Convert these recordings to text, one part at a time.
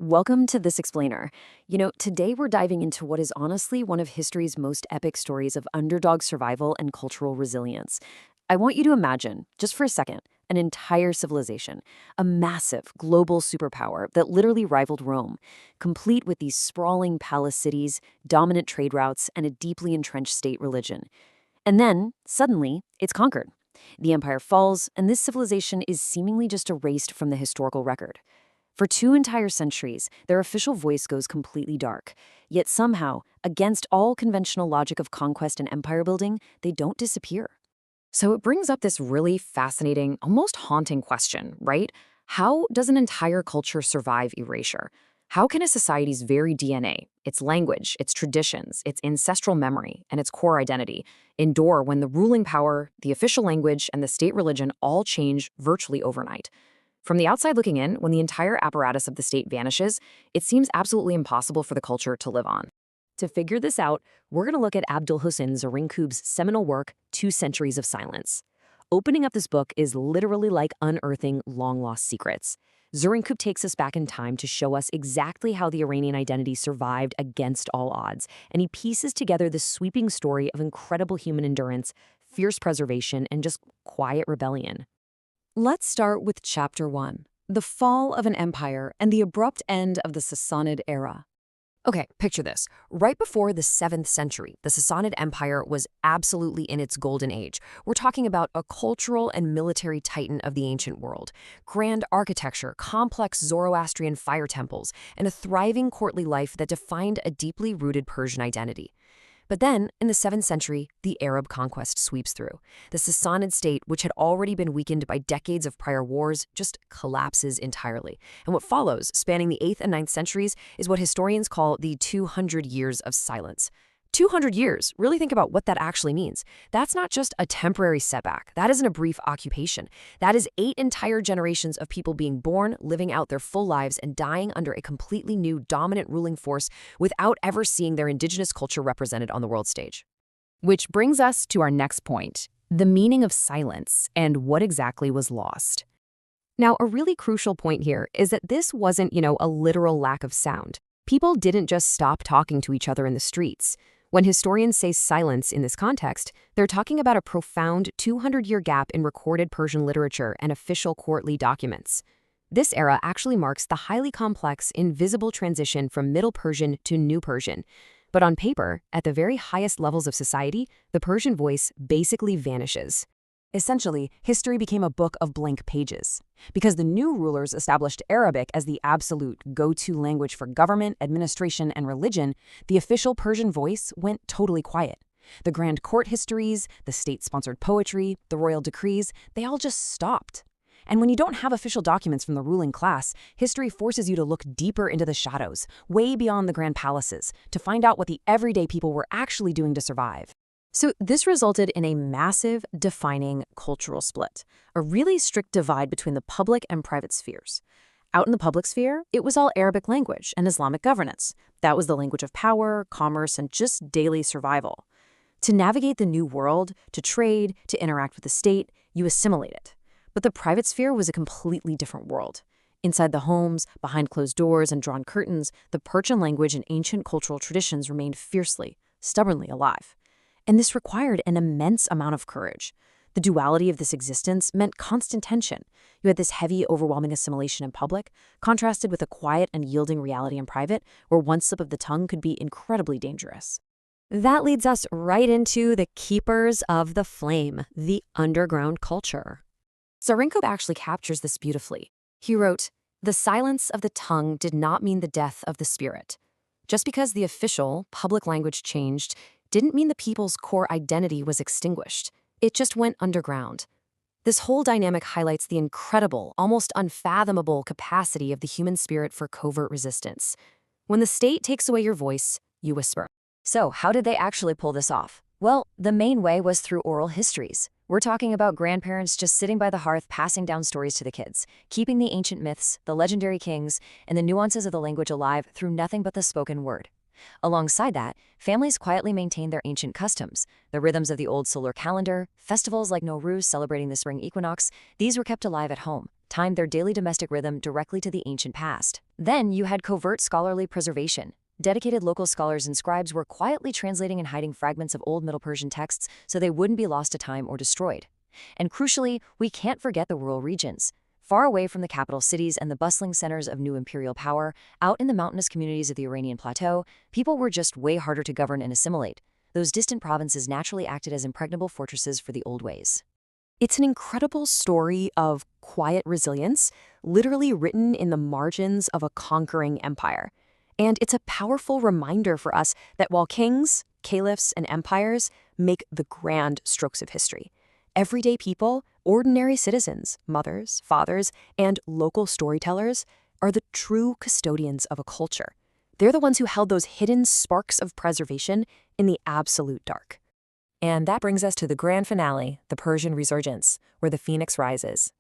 Welcome to This Explainer. Today we're diving into what is honestly one of history's most epic stories of underdog survival and cultural resilience. I want you to imagine, just for a second, an entire civilization, a massive global superpower that literally rivaled Rome, complete with these sprawling palace cities, dominant trade routes, and a deeply entrenched state religion. And then, suddenly, it's conquered. The empire falls, and this civilization is seemingly just erased from the historical record. For 2 entire centuries, their official voice goes completely dark. Yet somehow, against all conventional logic of conquest and empire building, they don't disappear. So it brings up this really fascinating, almost haunting question, right? How does an entire culture survive erasure? How can a society's very DNA, its language, its traditions, its ancestral memory, and its core identity endure when the ruling power, the official language, and the state religion all change virtually overnight? From the outside looking in, when the entire apparatus of the state vanishes, it seems absolutely impossible for the culture to live on. To figure this out, we're going to look at Abdolhossein Zarrinkoub's seminal work, 2 Centuries of Silence. Opening up this book is literally like unearthing long-lost secrets. Zarrinkoub takes us back in time to show us exactly how the Iranian identity survived against all odds, and he pieces together this sweeping story of incredible human endurance, fierce preservation, and just quiet rebellion. Let's start with Chapter 1, the fall of an empire and the abrupt end of the Sassanid era. Okay, picture this. Right before the 7th century, the Sassanid Empire was absolutely in its golden age. We're talking about a cultural and military titan of the ancient world. Grand architecture, complex Zoroastrian fire temples, and a thriving courtly life that defined a deeply rooted Persian identity. But then, in the 7th century, the Arab conquest sweeps through. The Sassanid state, which had already been weakened by decades of prior wars, just collapses entirely. And what follows, spanning the 8th and 9th centuries, is what historians call the 200 years of silence. 200 years, really think about what that actually means. That's not just a temporary setback. That isn't a brief occupation. That is 8 entire generations of people being born, living out their full lives, and dying under a completely new dominant ruling force without ever seeing their indigenous culture represented on the world stage. Which brings us to our next point, the meaning of silence and what exactly was lost. Now, a really crucial point here is that this wasn't, a literal lack of sound. People didn't just stop talking to each other in the streets. When historians say silence in this context, they're talking about a profound 200-year gap in recorded Persian literature and official courtly documents. This era actually marks the highly complex, invisible transition from Middle Persian to New Persian. But on paper, at the very highest levels of society, the Persian voice basically vanishes. Essentially, history became a book of blank pages. Because the new rulers established Arabic as the absolute go-to language for government, administration, and religion, the official Persian voice went totally quiet. The grand court histories, the state-sponsored poetry, the royal decrees, they all just stopped. And when you don't have official documents from the ruling class, history forces you to look deeper into the shadows, way beyond the grand palaces, to find out what the everyday people were actually doing to survive. So this resulted in a massive, defining cultural split, a really strict divide between the public and private spheres. Out in the public sphere, it was all Arabic language and Islamic governance. That was the language of power, commerce, and just daily survival. To navigate the new world, to trade, to interact with the state, you assimilate it. But the private sphere was a completely different world. Inside the homes, behind closed doors and drawn curtains, the Persian language and ancient cultural traditions remained fiercely, stubbornly alive. And this required an immense amount of courage. The duality of this existence meant constant tension. You had this heavy, overwhelming assimilation in public, contrasted with a quiet and yielding reality in private, where one slip of the tongue could be incredibly dangerous. That leads us right into the keepers of the flame, the underground culture. Zarrinkoub actually captures this beautifully. He wrote, "The silence of the tongue did not mean the death of the spirit. Just because the official, public language changed, didn't mean the people's core identity was extinguished. It just went underground." This whole dynamic highlights the incredible, almost unfathomable capacity of the human spirit for covert resistance. When the state takes away your voice, you whisper. So, how did they actually pull this off? Well, the main way was through oral histories. We're talking about grandparents just sitting by the hearth passing down stories to the kids, keeping the ancient myths, the legendary kings, and the nuances of the language alive through nothing but the spoken word. Alongside that, families quietly maintained their ancient customs. The rhythms of the old solar calendar, festivals like Nowruz celebrating the spring equinox, these were kept alive at home. timed their daily domestic rhythm directly to the ancient past. Then you had covert scholarly preservation. Dedicated local scholars and scribes were quietly translating and hiding fragments of Old Middle Persian texts so they wouldn't be lost to time or destroyed. And crucially, we can't forget the rural regions. Far away from the capital cities and the bustling centers of new imperial power, out in the mountainous communities of the Iranian plateau, people were just way harder to govern and assimilate. Those distant provinces naturally acted as impregnable fortresses for the old ways. It's an incredible story of quiet resilience, literally written in the margins of a conquering empire. And it's a powerful reminder for us that while kings, caliphs, and empires make the grand strokes of history, everyday people, ordinary citizens, mothers, fathers, and local storytellers are the true custodians of a culture. They're the ones who held those hidden sparks of preservation in the absolute dark. And that brings us to the grand finale, the Persian resurgence, where the phoenix rises.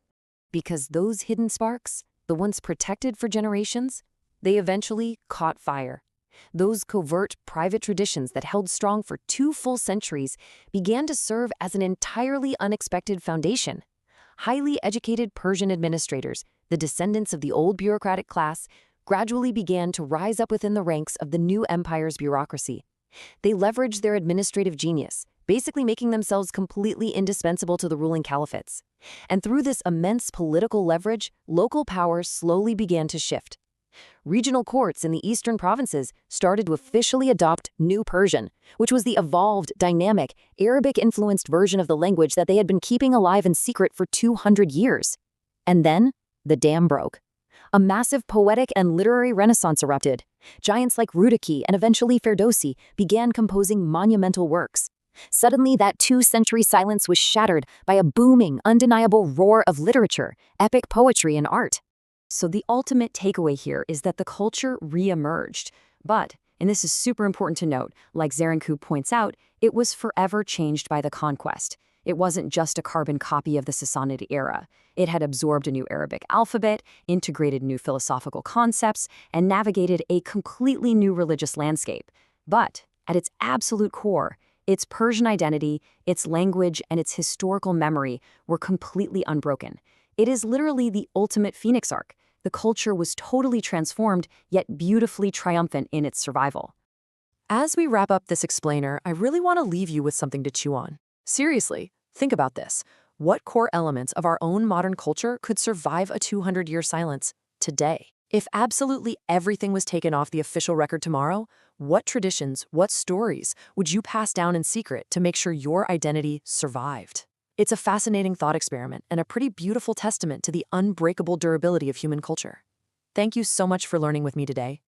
Because those hidden sparks, the ones protected for generations, they eventually caught fire. Those covert private traditions that held strong for 2 full centuries began to serve as an entirely unexpected foundation. Highly educated Persian administrators, the descendants of the old bureaucratic class, gradually began to rise up within the ranks of the new empire's bureaucracy. They leveraged their administrative genius, basically making themselves completely indispensable to the ruling caliphates. And through this immense political leverage, local power slowly began to shift. Regional courts in the eastern provinces started to officially adopt New Persian, which was the evolved, dynamic, Arabic-influenced version of the language that they had been keeping alive in secret for 200 years. And then, the dam broke. A massive poetic and literary renaissance erupted. Giants like Rudaki and eventually Ferdowsi began composing monumental works. Suddenly, that 2-century silence was shattered by a booming, undeniable roar of literature, epic poetry, and art. So the ultimate takeaway here is that the culture re-emerged. But, and this is super important to note, like Zarrinkoub points out, it was forever changed by the conquest. It wasn't just a carbon copy of the Sassanid era. It had absorbed a new Arabic alphabet, integrated new philosophical concepts, and navigated a completely new religious landscape. But, at its absolute core, its Persian identity, its language, and its historical memory were completely unbroken. It is literally the ultimate phoenix arc. The culture was totally transformed, yet beautifully triumphant in its survival. As we wrap up this explainer, I really want to leave you with something to chew on. Seriously, think about this. What core elements of our own modern culture could survive a 200-year silence today? If absolutely everything was taken off the official record tomorrow, what traditions, what stories would you pass down in secret to make sure your identity survived? It's a fascinating thought experiment and a pretty beautiful testament to the unbreakable durability of human culture. Thank you so much for learning with me today.